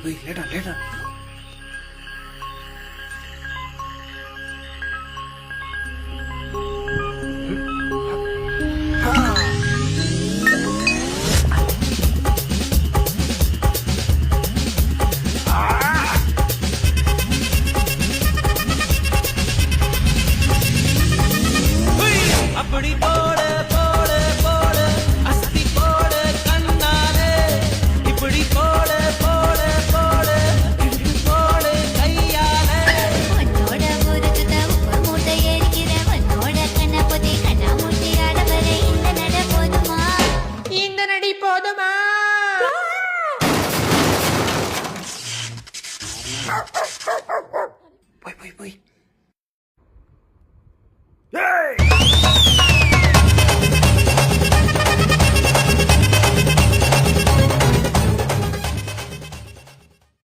Wait, later. அப்படி போடு போடு போடு அஸ்தி போடு கண்ணாலே இப்படி போடு போடு போடு இட்டு போடு கையாலே உன்னோட முறுக்குத உப்பு மூட்டை எரிக்கிற உன்னோட கண்ணபதி கண்ணாமூட்டி ஆடவரை இந்த நட போதுமா இந்த நடி போதுமா போய்